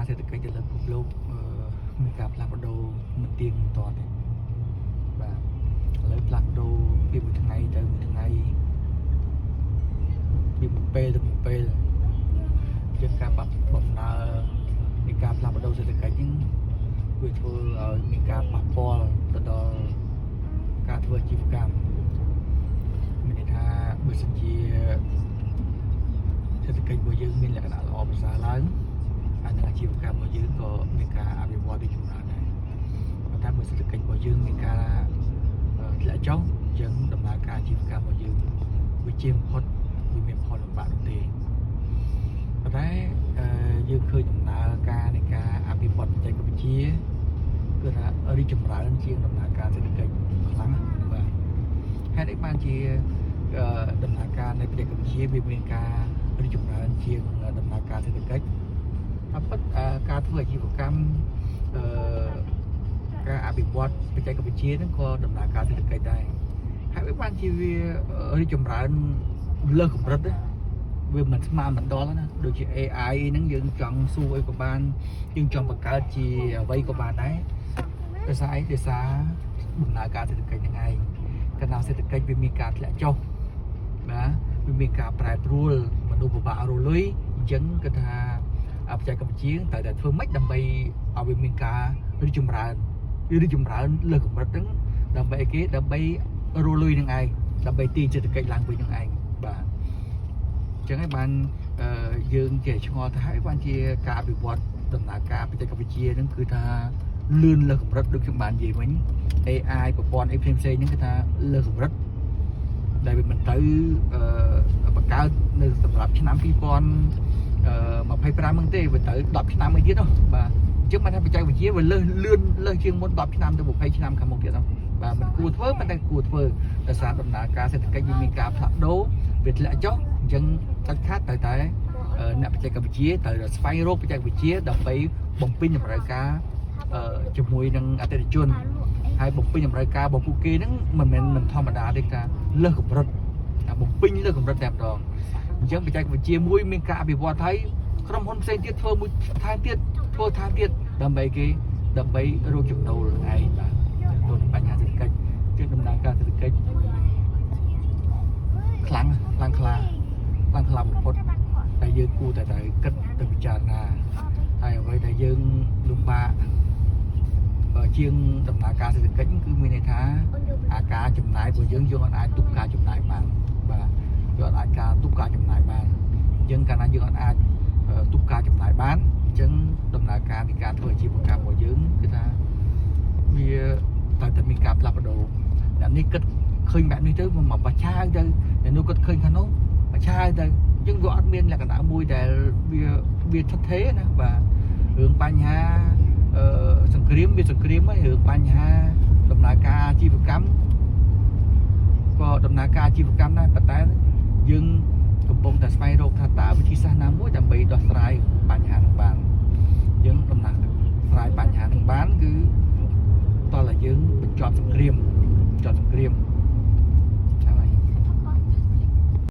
សេដ្ឋកិច្ចទៅលើពិភពលោកមានការផ្លាស់ប្ដូរមិនទៀងទាត់ទេបាទឥឡូវផ្លាស់ប្ដូរពីមួយថ្ងៃទៅមួយថ្ងៃពីមួយពេលទៅមួយពេលជាការបំណើរនៃការផ្លាស់ប្ដូរសេដ្ឋកិច្ចហ្នឹងវាធ្វើឲ្យមានការប៉ះពាល់ទៅដល់ការធ្វើអាជីវកម្មមានន័យថាបើសិនជាសេដ្ឋកិច្ចរបស់យើងមានលក្ខណៈល្អប្រសើរឡើងហើយនឹងអាជីវកម្មរបស់យើងក៏មានការអភិវឌ្ឍរីកចម្រើនដែរប៉ុន្តែបើសេដ្ឋកិច្ចរបស់យើងមានការធ្លាក់ចុះអញ្ចឹងដំណើរការអាជីវកម្មរបស់យើងវាជាបំផុតវាមានផលលំបាកនោះទេប៉ុន្តែយើងឃើញដំណើរការនៃការអភិវឌ្ឍបច្ចេកវិទ្យាគឺថារីកចម្រើនជាងដំណើរការសេដ្ឋកិច្ចខ្លាំងណាស់បាទហេតុអីបានជាដំណើរការនៃបច្ចេកវិទ្យាវាមានការរីកចម្រើនជាងដំណើរការសេដ្ឋកិច្ចតែពិតការធ្វើអាជីវកម្មការអភិវឌ្ឍបច្ចេកវិទ្យាហ្នឹងក៏ដំណើរការសេដ្ឋកិច្ចដែរហើយវាបានជាវារីកចម្រើនលើសកម្រិតណាវាមិនស្មើមិនដល់ណាដូចជា AI ហ្នឹងយើងចង់សួរអីក៏បានយើងចង់បង្កើតជាអ្វីក៏បានដែរដោយសារអីដោយសារដំណើរការសេដ្ឋកិច្ចហ្នឹងឯងកណ្ដាលសេដ្ឋកិច្ចវាមានការធ្លាក់ចុះបាទវាមានការប្រែប្រួលមនុស្សពិបាករលុយអញ្ចឹងគឺថាបច្ចេកវិទ្យាត្រូវតែធ្វើម៉េចដើម្បីឲ្យវាមានការរីកចម្រើនលើសកម្រិតហ្នឹងដើម្បីអីគេដើម្បីរលុយនឹងឯងដើម្បីទាញសេដ្ឋកិច្ចឡើងវិញនឹងឯងបាទអញ្ចឹងហើយបានយើងជាឆ្ងល់ថាហើយបានជាការអភិវឌ្ឍដំណើរការបច្ចេកវិទ្យាហ្នឹងគឺថាលឿនលើសកម្រិតដូចខ្ញុំបាននិយាយវិញ AI ប្រព័ន្ធអីផ្សេងៗហ្នឹងគឺថាលើសកម្រិតដែលវាមិនទៅបង្កើតនៅសម្រាប់ឆ្នាំ2025ហ្នឹងទេវាទៅ10ឆ្នាំមួយទៀតនោះបាទអញ្ចឹងបានថាបច្ចេកវិទ្យាវាលឿនជាងមុន10ឆ្នាំទៅ20ឆ្នាំខាងមុខទៀតនោះបាទមិនគួរធ្វើប៉ុន្តែគួរធ្វើដោយសារដំណើរការសេដ្ឋកិច្ចវាមានការផ្លាស់ប្ដូរវាធ្លាក់ចុះអញ្ចឹងដាច់ខាតត្រូវតែអ្នកបច្ចេកវិទ្យាត្រូវតែស្វែងរកបច្ចេកវិទ្យាដើម្បីបំពេញតម្រូវការជាមួយនឹងអតិថិជនហើយបំពេញតម្រូវការរបស់ពួកគេហ្នឹងមិនធម្មតាទេថាលើសកម្រិតបំពេញលើសកម្រិតតែម្ដងអញ្ចឹងបច្ចេកវិទ្យាមួយមានការអភិវឌ្ឍហើយក្រុមហ៊ុនផ្សេងទៀតធ្វើមួយថែមទៀតដើម្បីរកចំណូលឯងបាទទៅនឹងបញ្ហាសេដ្ឋកិច្ចជាដំណើរការសេដ្ឋកិច្ចខ្លាំងក្លាបំផុតតែយើងគួរតែគិតទៅពិចារណាហើយអ្វីដែលយើងលំបាកជាងដំណើរការសេដ្ឋកិច្ចគឺមានន័យថាអាការចំណាយរបស់យើងអាចទប់ការចំណាយបានបាទយើងអាចការទប់ការចំណាយបានអញ្ចឹងកាលណាយើងអាចទប់ការចំណាយបានអញ្ចឹងដំណើរការនៃការធ្វើអាជីវកម្មរបស់យើងគឺថាវាត្រូវតែមានការផ្លាស់ប្ដូរអ្នកនេះគិតឃើញបែបនេះទៅមកបច្ឆាទៅអ្នកនោះគិតឃើញខាងនោះបច្ឆាទៅអញ្ចឹងវាអត់មានលក្ខណៈមួយដែលវាថិតថេរណាបាទរឿងបញ្ហាសង្គ្រាមហើយរឿងបញ្ហាដំណើរការអាជីវកម្មក៏ដំណើរការអាជីវកម្មដែរប៉ុន្តែយើងកំពុងតែស្វែងរកថាតើវិធីសាស្ត្រណាមួយដើម្បីដោះស្រាយបញ្ហានោះបាន